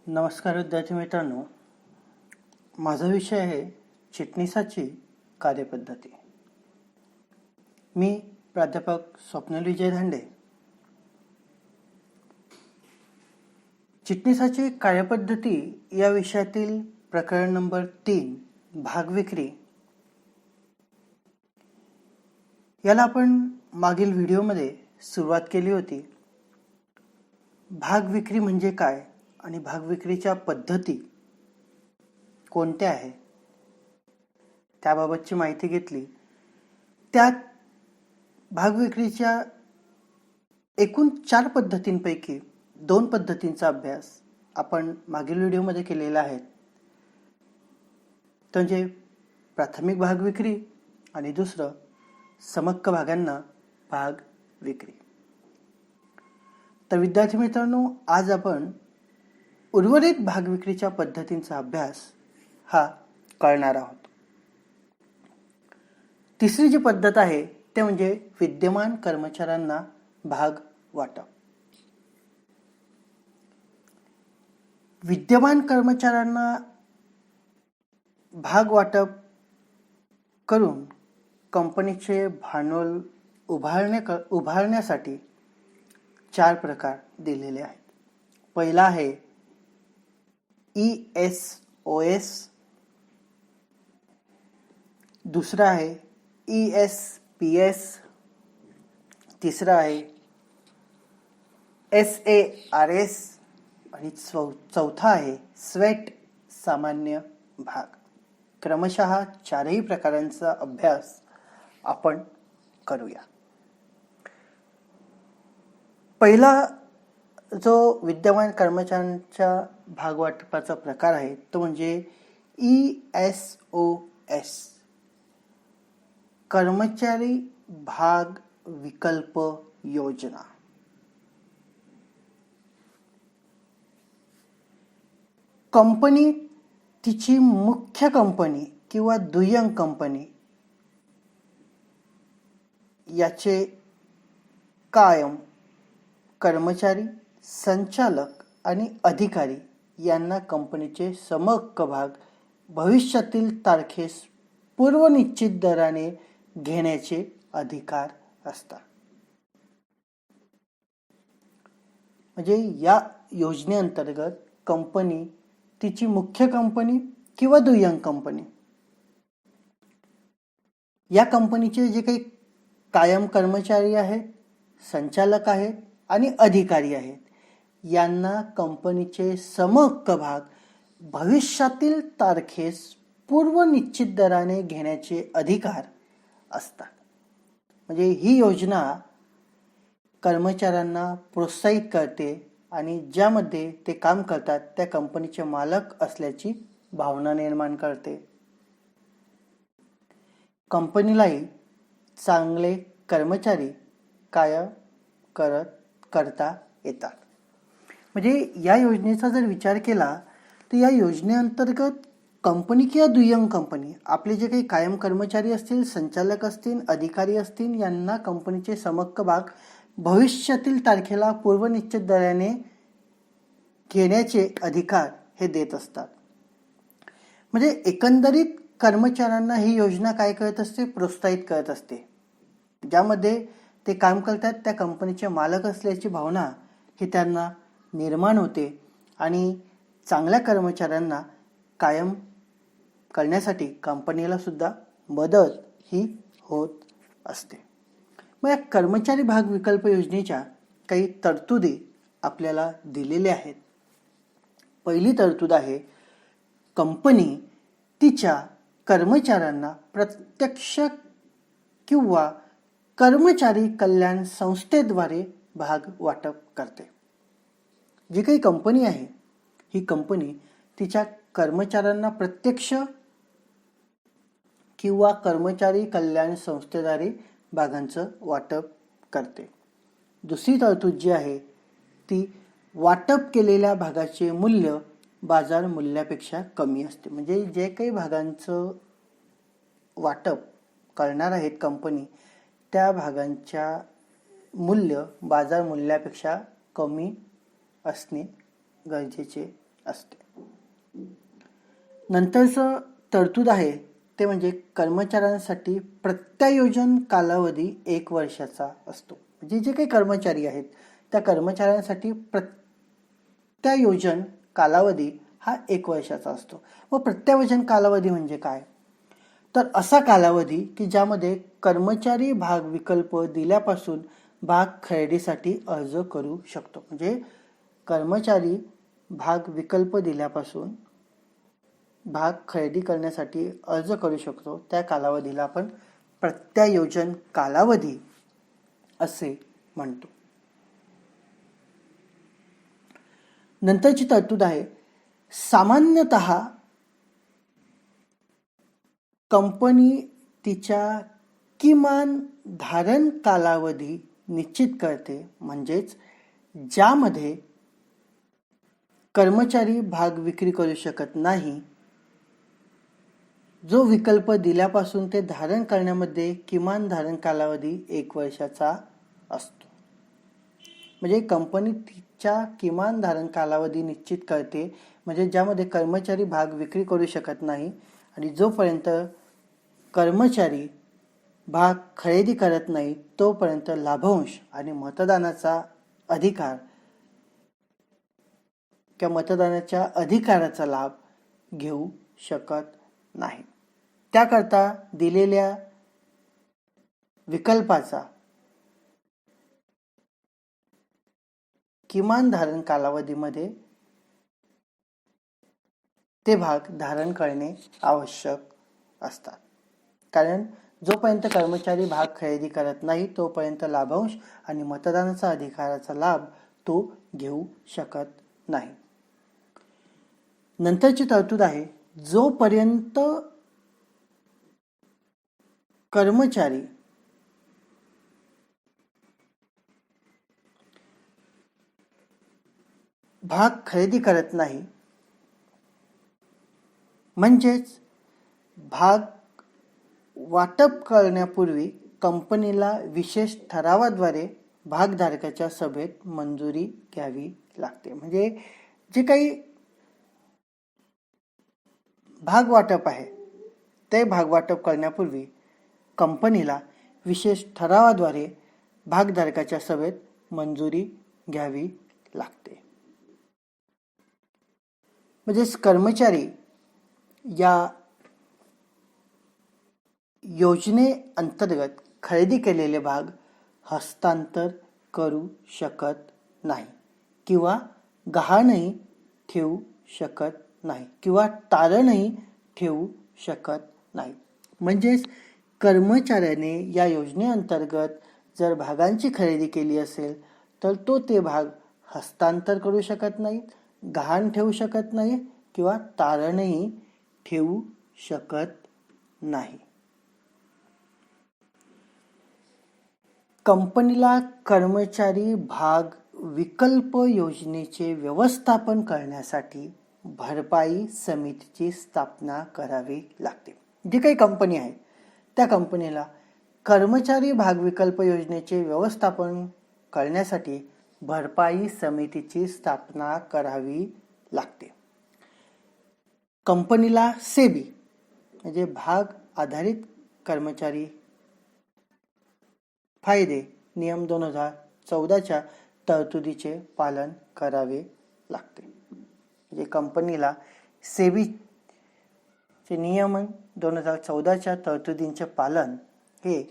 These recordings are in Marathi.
नमस्कार विद्यार्थी मित्रांनो, माझा विषय आहे चिटणीसाची कार्यपद्धती. मी प्राध्यापक स्वप्नील विजय धांडे. चिटणीसाची कार्यपद्धती या विषयातील प्रकरण नंबर 3 भाग विक्री याला आपण मागील व्हिडिओमध्ये सुरुवात केली होती. भाग विक्री म्हणजे काय आणि भाग विक्रीच्या पद्धती कोणत्या आहे त्याबाबतची माहिती घेतली. त्यात भाग विक्रीच्या एकूण 4 पद्धतींपैकी 2 पद्धतींचा अभ्यास आपण मागील व्हिडिओमध्ये केलेला आहे. म्हणजे प्राथमिक भाग विक्री आणि दुसरं समहक्क भागांना भाग विक्री. तर विद्यार्थी मित्रांनो, आज आपण उर्वरित भाग विक्रीच्या पद्धतींचा अभ्यास हा करणार आहोत. तिसरी जी पद्धत आहे ते म्हणजे विद्यमान कर्मचाऱ्यांना भाग वाटप. विद्यमान कर्मचाऱ्यांना भाग वाटप करून कंपनीचे भांडवल उभारण्यासाठी 4 प्रकार दिलेले आहेत. पहिला आहे ESOS, दुसरा आहे ESPS, तिसरा आहे SARS आणि चौथा आहे स्वेट सामान्य भाग. क्रमशः 4ही प्रकारांचा अभ्यास आपण करूया. पहिला जो विद्यमान कर्मचाऱ्यांच्या भागवाटपाचा प्रकार आहे तो म्हणजे ESOS, कर्मचारी भाग विकल्प योजना. कंपनी तिची मुख्य कंपनी किंवा दुय्यम कंपनी याचे कायम कर्मचारी, संचालक आणि अधिकारी यांना कंपनीचे समहक्क भाग भविष्यातील तारखेस पूर्वनिश्चित दराने घेण्याचे अधिकार असतात. म्हणजे या योजनेअंतर्गत कंपनी तिची मुख्य कंपनी किंवा दुय्यम कंपनी या कंपनीचे जे काही कायम कर्मचारी आहेत, संचालक आहेत आणि अधिकारी आहेत यांना कंपनीचे समहक्क भाग भविष्यातील तारखेस पूर्वनिश्चित दराने घेण्याचे अधिकार असतात. म्हणजे ही योजना कर्मचाऱ्यांना प्रोत्साहित करते आणि ज्यामध्ये ते काम करतात त्या कंपनीचे मालक असल्याची भावना निर्माण करते. कंपनीलाही चांगले कर्मचारी कायम करता येतात. म्हणजे या योजनेचा जर विचार केला तर या योजनेअंतर्गत कंपनी किंवा दुय्यम कंपनी आपले जे काही कायम कर्मचारी असतील, संचालक असतील, अधिकारी असतील यांना कंपनीचे समहक्क भाग भविष्यातील तारखेला पूर्वनिश्चित दराने घेण्याचे अधिकार हे देत असतात. म्हणजे एकंदरीत कर्मचाऱ्यांना ही योजना काय करत असते, प्रोत्साहित करत असते. ज्यामध्ये ते काम करतात त्या कंपनीचे मालक असल्याची भावना ही त्यांना निर्माण होते आणि चांगल्या कर्मचाऱ्यांना कायम करण्यासाठी कंपनीला सुद्धा मदत ही होत असते. मग या कर्मचारी भाग विकल्प योजनेच्या काही तरतुदी आपल्याला दिलेल्या आहेत. पहिली तरतूद आहे, कंपनी तिच्या कर्मचाऱ्यांना प्रत्यक्ष किंवा कर्मचारी कल्याण संस्थेद्वारे भाग वाटप करते. जी काही कंपनी आहे ही कंपनी तिच्या कर्मचाऱ्यांना प्रत्यक्ष किंवा कर्मचारी कल्याण संस्थेद्वारे भागांचं वाटप करते. दुसरी तरतूद जी आहे ती वाटप केलेल्या भागाचे मूल्य बाजार मूल्यापेक्षा कमी असते. म्हणजे जे काही भागांचं वाटप करणार आहेत कंपनी त्या भागांच्या मूल्य बाजार मूल्यापेक्षा कमी असणे गरजेचे असते. नंतरचं तरतूद आहे ते म्हणजे कर्मचाऱ्यांसाठी प्रत्यायोजन कालावधी 1 वर्षाचा असतो. म्हणजे जे काही कर्मचारी आहेत त्या कर्मचाऱ्यांसाठी प्रत्यायोजन कालावधी हा 1 वर्षाचा असतो. व प्रत्यायोजन कालावधी म्हणजे काय? तर असा कालावधी की ज्यामध्ये कर्मचारी भाग विकल्प दिल्यापासून भाग खरेदीसाठी अर्ज करू शकतो. म्हणजे कर्मचारी भाग विकल्प दिल्यापासून भाग खरेदी करण्यासाठी अर्ज करू शकतो, त्या कालावधीला आपण प्रत्यायोजन कालावधी असे म्हणतो. नंतरची तरतूद आहे सामान्यतः कंपनी तिच्या किमान धारण कालावधी निश्चित करते. म्हणजेच ज्यामध्ये कर्मचारी भाग विक्री करू शकत नाही, जो विकल्प दिल्यापासून ते धारण करण्यामध्ये किमान धारण कालावधी 1 वर्षाचा असतो. म्हणजे कंपनी तिच्या किमान धारण कालावधी निश्चित करते, म्हणजे ज्यामध्ये कर्मचारी भाग विक्री करू शकत नाही आणि जोपर्यंत कर्मचारी भाग खरेदी करत नाही तोपर्यंत लाभांश आणि मतदानाचा अधिकार किंवा मतदानाच्या अधिकाराचा लाभ घेऊ शकत नाही. त्याकरता दिलेल्या विकल्पाचा किमान धारण कालावधीमध्ये ते भाग धारण करणे आवश्यक असतात. कारण जोपर्यंत कर्मचारी भाग खरेदी करत नाही तोपर्यंत लाभांश आणि मतदानाचा अधिकाराचा लाभ तो घेऊ शकत नाही. नंतरची तरतूद आहे जोपर्यंत कर्मचारी भाग खरेदी करत नाही, म्हणजेच भाग वाटप करण्यापूर्वी कंपनीला विशेष ठरावाद्वारे भागधारकाच्या सभेत मंजुरी घ्यावी लागते. म्हणजे जे काही भाग वाटप आहे ते भाग वाटप करण्यापूर्वी कंपनीला विशेष ठरावाद्वारे भागधारकाच्या सभेत मंजुरी घ्यावी लागते. म्हणजेच कर्मचारी या योजनेअंतर्गत खरेदी केलेले भाग हस्तांतर करू शकत नाही किंवा गहाणही ठेवू शकत नाही किंवा तारणही ठेवू शकत नाही. म्हणजेच कर्मचाऱ्याने या योजनेअंतर्गत जर भागांची खरेदी केली असेल तर तो ते भाग हस्तांतर करू शकत नाही, गहाण ठेवू शकत नाही किंवा तारणही ठेवू शकत नाही. कंपनीला कर्मचारी भाग विकल्प योजनेचे व्यवस्थापन करण्यासाठी भरपाई समितीची स्थापना करावी लागते. जी काही कंपनी आहे त्या कंपनीला कर्मचारी भाग विकल्प योजनेचे व्यवस्थापन करण्यासाठी भरपाई समितीची स्थापना करावी लागते. कंपनीला सेबी म्हणजे भाग आधारित कर्मचारी फायदे नियम 2014च्या तरतुदीचे पालन करावे लागते. म्हणजे कंपनीला सेबीचे नियमन 2014च्या तरतुदींचे पालन हे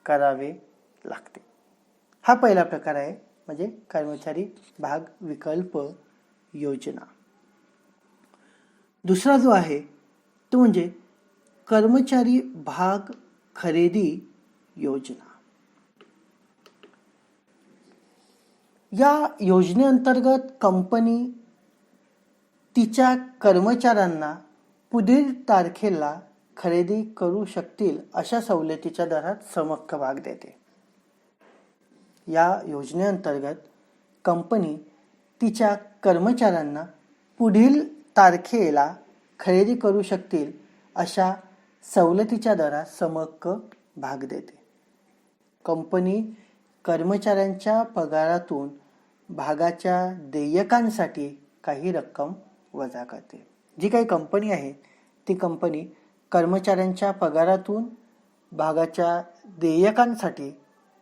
करावे लागते. हा पहिला प्रकार आहे म्हणजे कर्मचारी भाग विकल्प योजना. दुसरा जो आहे तो म्हणजे कर्मचारी भाग खरेदी योजना. या योजनेअंतर्गत कंपनी तिच्या कर्मचाऱ्यांना पुढील तारखेला खरेदी करू शकतील अशा सवलतीच्या दरात समहक्क भाग देते. या योजनेअंतर्गत कंपनी तिच्या कर्मचाऱ्यांना पुढील तारखेला खरेदी करू शकतील अशा सवलतीच्या दरात समहक्क भाग देते. कंपनी कर्मचाऱ्यांच्या पगारातून भागाच्या देयकांसाठी काही रक्कम वजा करते. जी काही कंपनी आहे ती कंपनी कर्मचाऱ्यांच्या पगारातून भागाच्या देयकांसाठी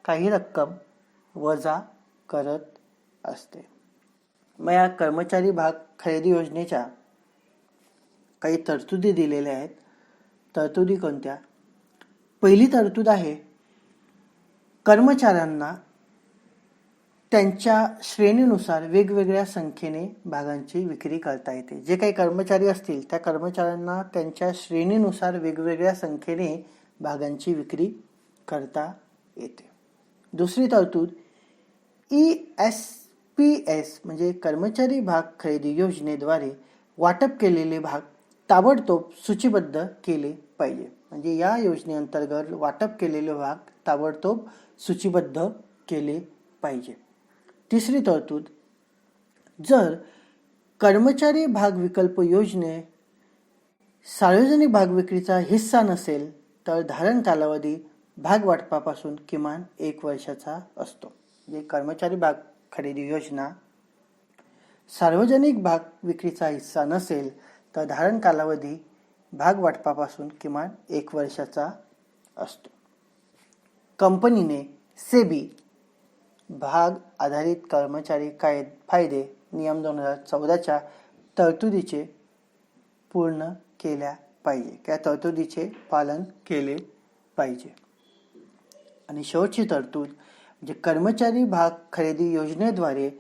काही रक्कम वजा करत असते. मग या कर्मचारी भाग खरेदी योजनेच्या काही तरतुदी दिलेल्या आहेत. तरतुदी कोणत्या? पहिली तरतूद आहे, कर्मचाऱ्यांना त्यांच्या श्रेणीनुसार वेगवेगळ्या संख्येने भागांची विक्री करता येते. जे काही कर्मचारी असतील त्या कर्मचाऱ्यांना त्यांच्या श्रेणीनुसार वेगवेगळ्या संख्येने भागांची विक्री करता येते. दुसरी तरतूद ESPS म्हणजे कर्मचारी भाग खरेदी योजनेद्वारे वाटप केलेले भाग ताबडतोब सूचीबद्ध केले पाहिजे. म्हणजे या योजनेअंतर्गत वाटप केलेले भाग ताबडतोब सूचीबद्ध केले पाहिजे. तिसरी तरतूद, जर कर्मचारी भाग विकल्प योजने सार्वजनिक भाग विक्रीचा हिस्सा नसेल तर धारण कालावधी भाग वाटपापासून किमान 1 वर्षाचा असतो. म्हणजे कर्मचारी भाग खरेदी योजना सार्वजनिक भाग विक्रीचा हिस्सा नसेल तर धारण कालावधी भाग वाटपापासून किमान 1 वर्षाचा असतो. कंपनीने सेबी भाग आधारित कर्मचारी फायदे नियम 2014च्या तरतुदीचे पूर्ण केल्या पाहिजे. त्या तरतुदीचे पालन केले पाहिजे. आणि शेवटची तरतूद म्हणजे कर्मचारी भाग खरेदी योजनेद्वारे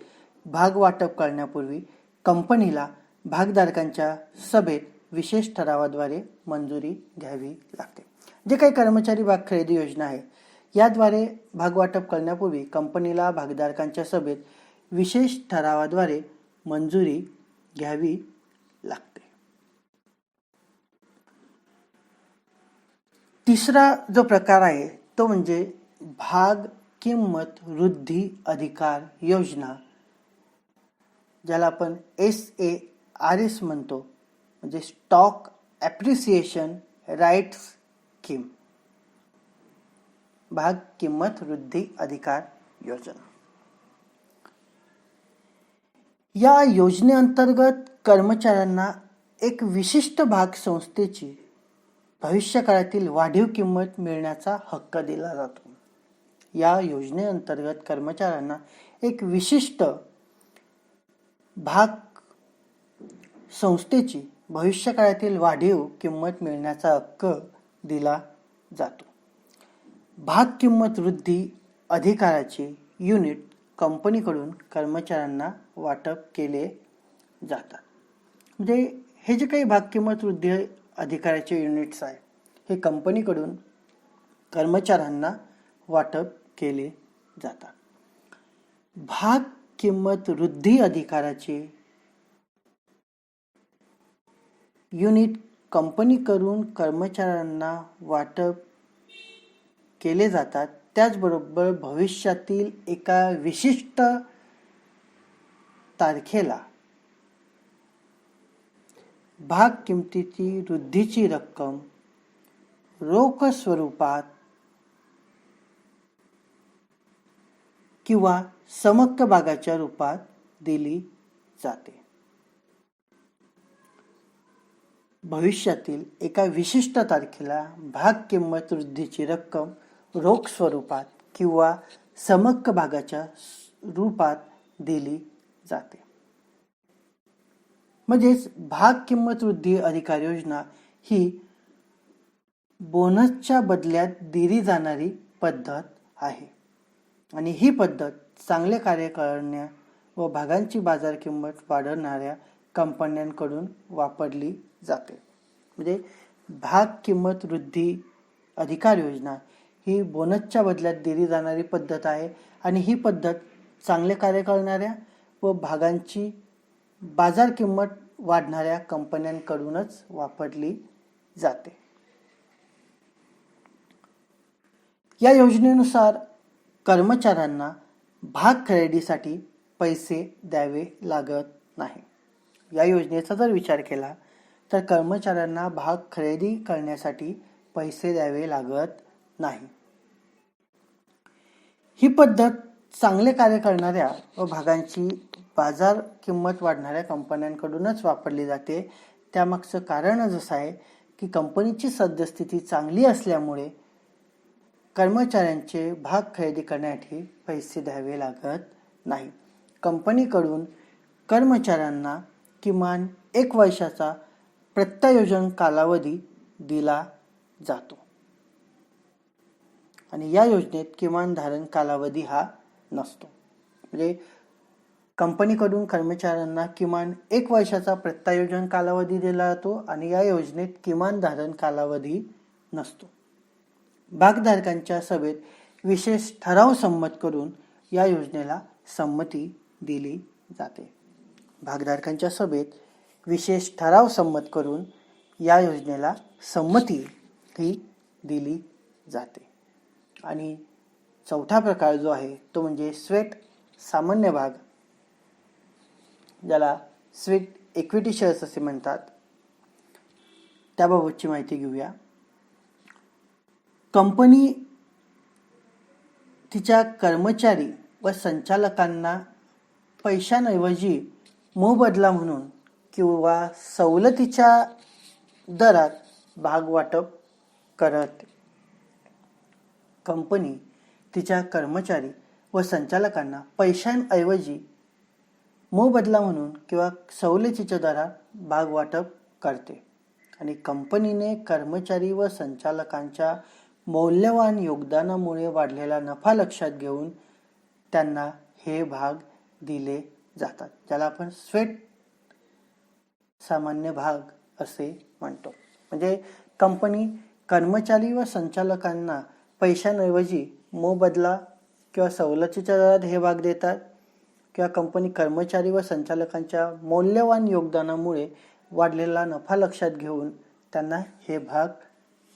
भाग वाटप करण्यापूर्वी कंपनीला भागधारकांच्या सभेत विशेष ठरावाद्वारे मंजुरी घ्यावी लागते. जे काही कर्मचारी भाग खरेदी योजना आहे याद्वारे भागवाटप करण्यापूर्वी कंपनीला भागधारकांच्या सभेत विशेष ठरावाद्वारे मंजुरी घ्यावी लागते. तिसरा जो प्रकार आहे तो म्हणजे भाग किंमत वृद्धी अधिकार योजना, ज्याला आपण SARS म्हणतो, म्हणजे स्टॉक ॲप्रिसिएशन राईट्स स्कीम. भाग किंमत वृद्धी अधिकार योजना. या योजनेअंतर्गत कर्मचाऱ्यांना एक विशिष्ट भाग संस्थेची भविष्यकाळातील वाढीव किंमत मिळण्याचा हक्क दिला जातो. या योजनेअंतर्गत कर्मचाऱ्यांना एक विशिष्ट भाग संस्थेची भविष्यकाळातील वाढीव किंमत मिळण्याचा हक्क दिला जातो. भाग किंमत वृद्धी अधिकाराचे युनिट कंपनीकडून कर्मचाऱ्यांना वाटप केले जातात. म्हणजे हे जे काही भाग किंमत वृद्धी अधिकाराचे युनिट्स आहे हे कंपनीकडून कर्मचाऱ्यांना वाटप केले जातात. भाग किंमत वृद्धी अधिकाराचे युनिट कंपनीकडून कर्मचाऱ्यांना वाटप केले जातात. त्याचबरोबर भविष्यातील एका विशिष्ट तारखेला भाग किमतीची वृद्धीची रक्कम रोख स्वरूपात किंवा समहक्क भागाच्या रूपात दिली जाते. भविष्यातील एका विशिष्ट तारखेला भाग किंमत वृद्धीची रक्कम रोख स्वरूपात किंवा समहक्क भागाच्या रूपात दिली जाते. म्हणजेच भाग किंमत वृद्धी अधिकार योजना ही बोनसच्या बदल्यात दिली जाणारी पद्धत आहे आणि ही पद्धत चांगले कार्य करण्या व भागांची बाजार किंमत वाढवणाऱ्या कंपन्यांकडून वापरली जाते. म्हणजे भाग किंमत वृद्धी अधिकार योजना ही बोनसच्या बदल्यात दिली जाणारी पद्धत आहे आणि ही पद्धत चांगले कार्य करणाऱ्या व भागांची बाजार किंमत वाढणाऱ्या कंपन्यांकडूनच वापरली जाते. या योजनेनुसार कर्मचाऱ्यांना भाग खरेदीसाठी पैसे द्यावे लागत नाही. या योजनेचा जर विचार केला तर कर्मचाऱ्यांना भाग खरेदी करण्यासाठी पैसे द्यावे लागत नाही. ही पद्धत चांगले कार्य करणाऱ्या व भागांची बाजार किंमत वाढणाऱ्या कंपन्यांकडूनच वापरली जाते. त्यामागचं कारणच असं आहे की कंपनीची सद्यस्थिती चांगली असल्यामुळे कर्मचाऱ्यांचे भाग खरेदी करण्यासाठी पैसे द्यावे लागत नाही. कंपनीकडून कर्मचाऱ्यांना किमान 1 वर्षाचा प्रत्यायोजन कालावधी दिला जातो आणि या योजनेत किमान धारण कालावधी हा नसतो. म्हणजे कंपनीकडून कर्मचाऱ्यांना किमान 1 वर्षाचा प्रत्यायोजन कालावधी दिला जातो आणि या योजनेत किमान धारण कालावधी नसतो. भागधारकांच्या सभेत विशेष ठराव संमत करून या योजनेला संमती दिली जाते. भागधारकांच्या सभेत विशेष ठराव संमत करून या योजनेला संमती ही दिली जाते. आणि चौथा प्रकार जो आहे तो म्हणजे स्वेट सामान्य भाग, ज्याला स्वेट इक्विटी शेअर्स असे म्हणतात. त्याबाबतची माहिती घेऊया. कंपनी तिच्या कर्मचारी व संचालकांना पैशांऐवजी मोबदला म्हणून किंवा सवलतीच्या दरात भाग वाटप करते. कंपनी तिच्या कर्मचारी व संचालकांना पैशांऐवजी मोबदला म्हणून किंवा सवलतीच्या दरात भाग वाटप करते आणि कंपनीने कर्मचारी व संचालकांच्या मौल्यवान योगदानामुळे वाढलेला नफा लक्षात घेऊन त्यांना हे भाग दिले जातात, ज्याला आपण स्वेट सामान्य भाग असे म्हणतो. म्हणजे कंपनी कर्मचारी व संचालकांना पैशांऐवजी मोबदला किंवा सवलतीच्या दरात हे भाग देतात किंवा कंपनी कर्मचारी व संचालकांच्या मौल्यवान योगदानामुळे वाढलेला नफा लक्षात घेऊन त्यांना हे भाग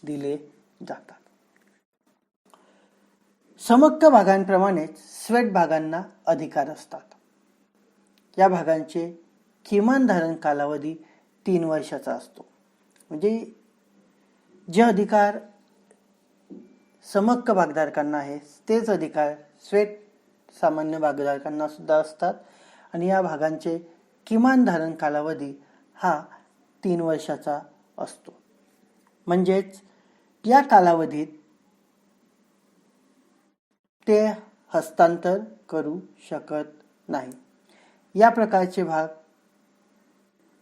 दिले जातात. समहक्क भागांप्रमाणेच स्वेट भागांना अधिकार असतात. या भागांचे किमान धारण कालावधी 3 वर्षाचा असतो. म्हणजे जे अधिकार समहक्क भागधारकांना आहे तेच अधिकार स्वेट सामान्य भागधारकांना सुद्धा असतात आणि या भागांचे किमान धारण कालावधी हा 3 वर्षाचा असतो. म्हणजेच या कालावधीत ते हस्तांतर करू शकत नाही. या प्रकारचे भाग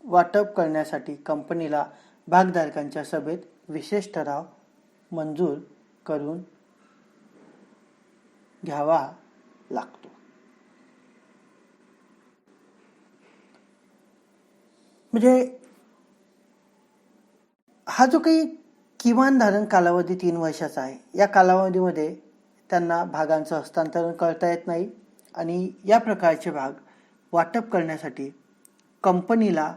वाटप करण्यासाठी कंपनीला भागधारकांच्या सभेत विशेष ठराव मंजूर करून घ्यावा लागतो. म्हणजे हा जो काही किमान धारण कालावधी 3 वर्षाचा आहे, या कालावधीमध्ये त्यांना भागांचं हस्तांतरण करता येत नाही आणि या प्रकारचे भाग वाटप करण्यासाठी कंपनीला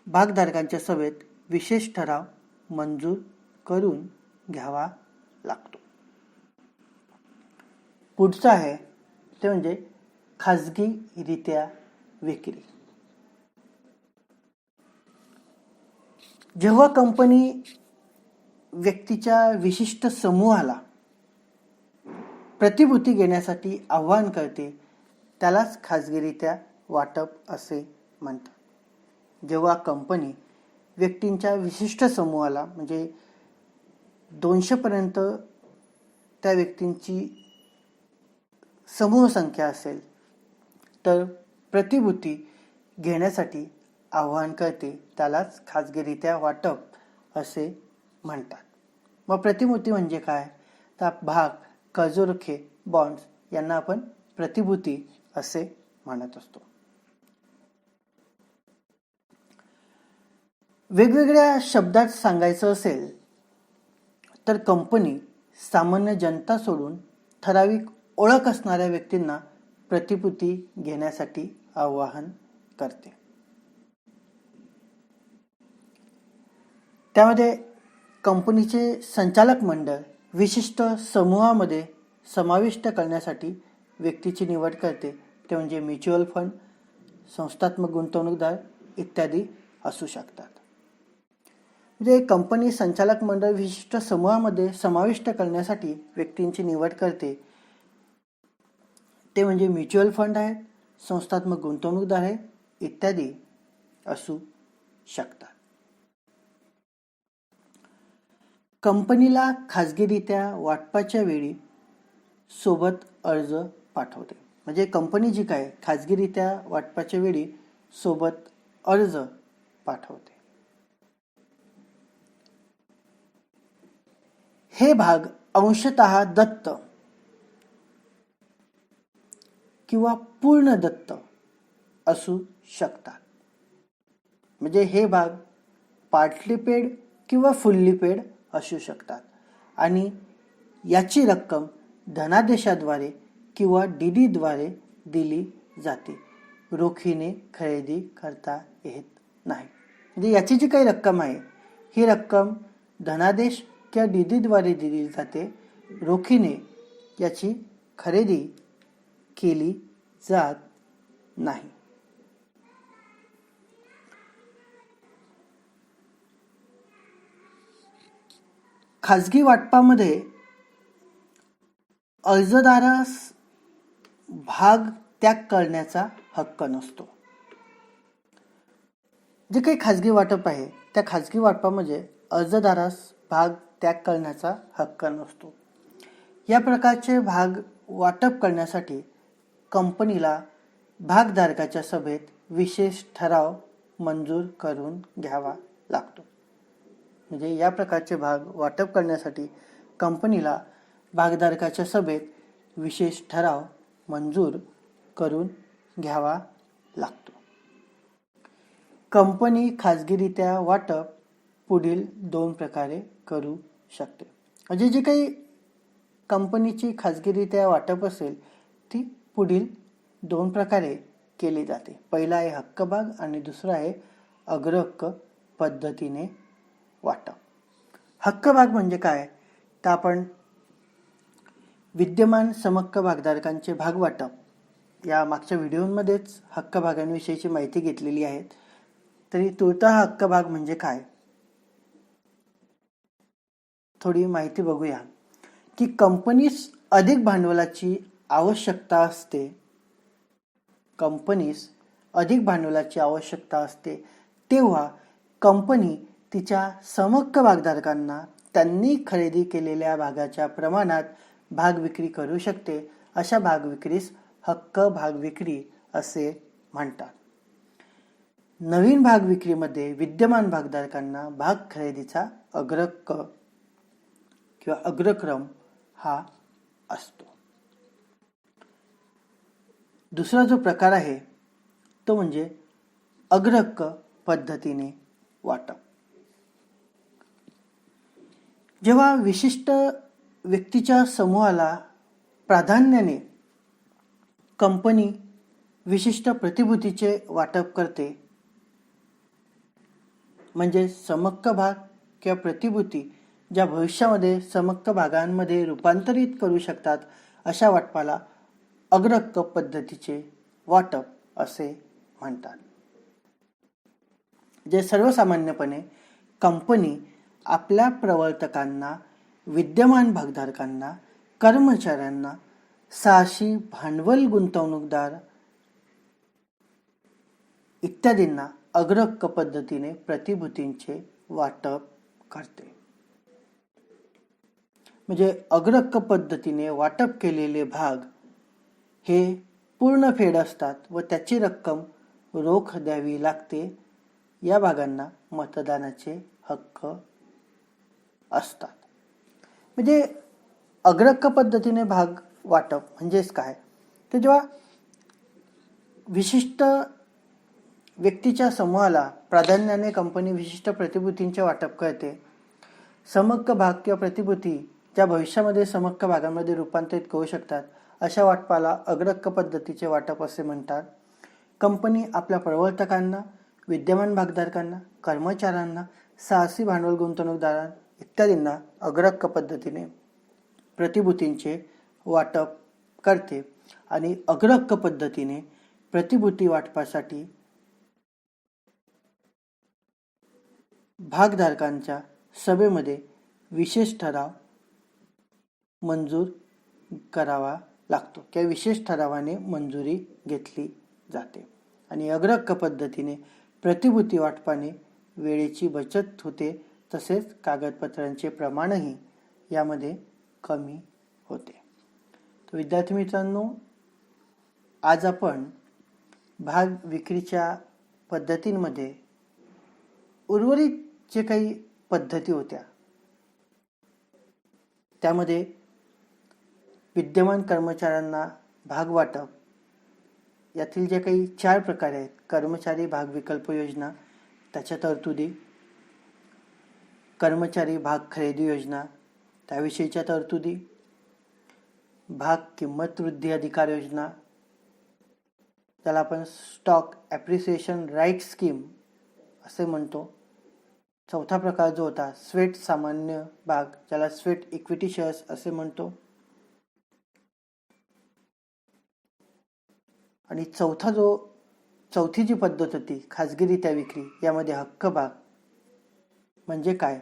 भागधारकांच्या सभेत विशेष ठराव मंजूर करून घ्यावा लागतो. पुढचं आहे ते म्हणजे खाजगीरित्या विक्री. जेव्हा कंपनी व्यक्तीच्या विशिष्ट समूहाला प्रतिभूती घेण्यासाठी आवाहन करते त्यालाच खाजगीरित्या वाटप असे म्हणतात. जेव्हा कंपनी व्यक्तींच्या विशिष्ट समूहाला म्हणजे 200 पर्यंत त्या व्यक्तींची समूह संख्या असेल तर प्रतिभूती घेण्यासाठी आवाहन करते त्यालाच खाजगीरित्या वाटप असे म्हणतात. मग प्रतिभूती म्हणजे काय? तर भाग, कर्जरोखे, बॉन्ड्स यांना आपण प्रतिभूती असे म्हणत असतो. वेगवेगळ्या शब्दात सांगायचं असेल तर कंपनी सामान्य जनता सोडून ठराविक ओळख असणाऱ्या व्यक्तींना प्रतिभूती घेण्यासाठी आवाहन करते. त्यामध्ये कंपनीचे संचालक मंडळ विशिष्ट समूहामध्ये समाविष्ट करण्यासाठी व्यक्तीची निवड करते. ते म्हणजे म्युच्युअल फंड, संस्थात्मक गुंतवणूकदार इत्यादी असू शकतात. म्हणजे कंपनी संचालक मंडळ विशिष्ट समूहामध्ये समाविष्ट करण्यासाठी व्यक्तींची निवड करते. ते म्हणजे म्युच्युअल फंड आहेत, संस्थात्मक गुंतवणूकदार आहे इत्यादी असू शकतात. कंपनीला खाजगीरित्या वाटपाच्या वेळी सोबत अर्ज पाठवते. म्हणजे कंपनी जी काय खाजगीरित्या वाटपाच्या वेळी सोबत अर्ज पाठवते. हे भाग अंशतः दत्त किंवा पूर्ण दत्त असू शकतात. म्हणजे हे भाग पार्टली पेड किंवा फुल्ली पेड असू शकतात आणि याची रक्कम धनादेशाद्वारे किंवा डीडीद्वारे दिली जाते. रोखीने खरेदी करता येत नाही. म्हणजे याची जी काही रक्कम आहे ही रक्कम धनादेश किंवा डीडीद्वारे दिली जाते. रोखीने याची खरेदी केली जात नाही. खाजगी वाटपामध्ये अर्जदारास भाग त्याग करण्याचा हक्क नसतो. जे काही खाजगी वाटप आहे त्या खाजगी वाटपामध्ये अर्जदारास भाग त्याग करण्याचा हक्क नसतो. या प्रकारचे भाग वाटप करण्यासाठी कंपनीला भागधारकाच्या सभेत विशेष ठराव मंजूर करून घ्यावा लागतो. म्हणजे या प्रकारचे भाग वाटप करण्यासाठी कंपनीला भागधारकाच्या सभेत विशेष ठराव मंजूर करून घ्यावा लागतो. कंपनी खाजगीरित्या वाटप पुढील 2 प्रकारे करू शकते. म्हणजे जी काही कंपनीची खाजगीरित्या वाटप असेल ती पुढील 2 प्रकारे केली जाते. पहिला आहे हक्क भाग आणि दुसरा आहे अग्रहक्क पद्धतीने वाटप. हक्क भाग म्हणजे काय तर आपण विद्यमान समहक्क भागधारकांचे भाग वाटप या मागच्या व्हिडिओमध्येच हक्क भागांविषयीची माहिती घेतलेली आहे. तरी तुर्तास हक्क भाग म्हणजे काय थोडी माहिती बघूया. की कंपनीस अधिक भांडवलाची आवश्यकता असते. कंपनीस अधिक भांडवलाची आवश्यकता असते तेव्हा कंपनी तिच्या समहक्क भागधारकांना त्यांनी खरेदी केलेल्या भागाच्या प्रमाणात भाग विक्री करू शकते. अशा भाग विक्रीस हक्क भाग विक्री असे म्हणतात. नवीन भाग विक्रीमध्ये विद्यमान भागधारकांना भाग खरेदीचा अग्रहक्क किंवा अग्रक्रम हा असतो. दुसरा जो प्रकार आहे तो म्हणजे अग्रहक्क पद्धतीने वाटप. जेव्हा विशिष्ट व्यक्तीच्या समूहाला प्राधान्याने कंपनी विशिष्ट प्रतिभूतीचे वाटप करते म्हणजे समहक्क भाग किंवा प्रतिभूती ज्या भविष्यामध्ये समहक्क भागांमध्ये रूपांतरित करू शकतात अशा वाटपाला अग्रहक्क पद्धतीचे वाटप असे म्हणतात. जे सर्वसामान्यपणे कंपनी आपल्या प्रवर्तकांना, विद्यमान भागधारकांना, कर्मचाऱ्यांना, साहसी भांडवल गुंतवणूकदार इत्यादींना अग्रहक्क पद्धतीने प्रतिभूतींचे वाटप करते. म्हणजे अग्रहक्क पद्धतीने वाटप केलेले भाग हे पूर्ण फेड असतात व त्याची रक्कम रोख द्यावी लागते. या भागांना मतदानाचे हक्क असतात. म्हणजे अग्रहक्क पद्धतीने भाग वाटप म्हणजेच काय तर जेव्हा विशिष्ट व्यक्तीच्या समूहाला प्राधान्याने कंपनी विशिष्ट प्रतिभूतींचे वाटप करते. समहक्क भाग किंवा प्रतिभूती ज्या भविष्यामध्ये समहक्क भागांमध्ये रूपांतरित करू शकतात अशा वाटपाला अग्रहक्क पद्धतीचे वाटप असे म्हणतात. कंपनी आपल्या प्रवर्तकांना, विद्यमान भागधारकांना, कर्मचाऱ्यांना, साहसी भांडवल गुंतवणूकदारांना इत्यादींना अग्रहक्क पद्धतीने प्रतिभूतींचे वाटप करते आणि अग्रहक्क पद्धतीने प्रतिभूती वाटपासाठी भागधारकांच्या सभेमध्ये विशेष ठराव मंजूर करावा लागतो किंवा विशेष ठरावाने मंजुरी घेतली जाते आणि अग्रहक्क पद्धतीने प्रतिभूती वाटपाने वेळेची बचत होते, तसेच कागदपत्रांचे प्रमाणही यामध्ये कमी होते. तर विद्यार्थी मित्रांनो, आज आपण भाग विक्रीच्या पद्धतींमध्ये उर्वरित जे काही पद्धती होत्या त्यामध्ये विद्यमान कर्मचाऱ्यांना भाग वाटप यातील जे काही 4 प्रकार आहेत, कर्मचारी भाग विकल्प योजना, त्याच्या तरतुदी, कर्मचारी भाग खरेदी योजना, त्याविषयीच्या तरतुदी, भाग किंमत वृद्धी अधिकार योजना, त्याला आपण स्टॉक ॲप्रिसिएशन राईट स्कीम असे म्हणतो. चौथा प्रकार जो होता स्वेट सामान्य भाग, ज्याला स्वेट इक्विटी शेअर्स असे म्हणतो. आणि चौथी जी पद्धत होती खाजगीरित्या विक्री, यामध्ये हक्क भाग म्हणजे काय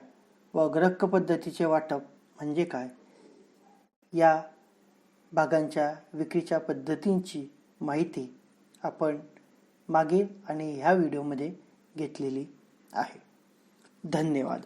व अग्रहक्क पद्धतीचे वाटप म्हणजे काय, या भागांच्या विक्रीच्या पद्धतींची माहिती आपण मागील आणि ह्या व्हिडिओमध्ये घेतलेली आहे. धन्यवाद.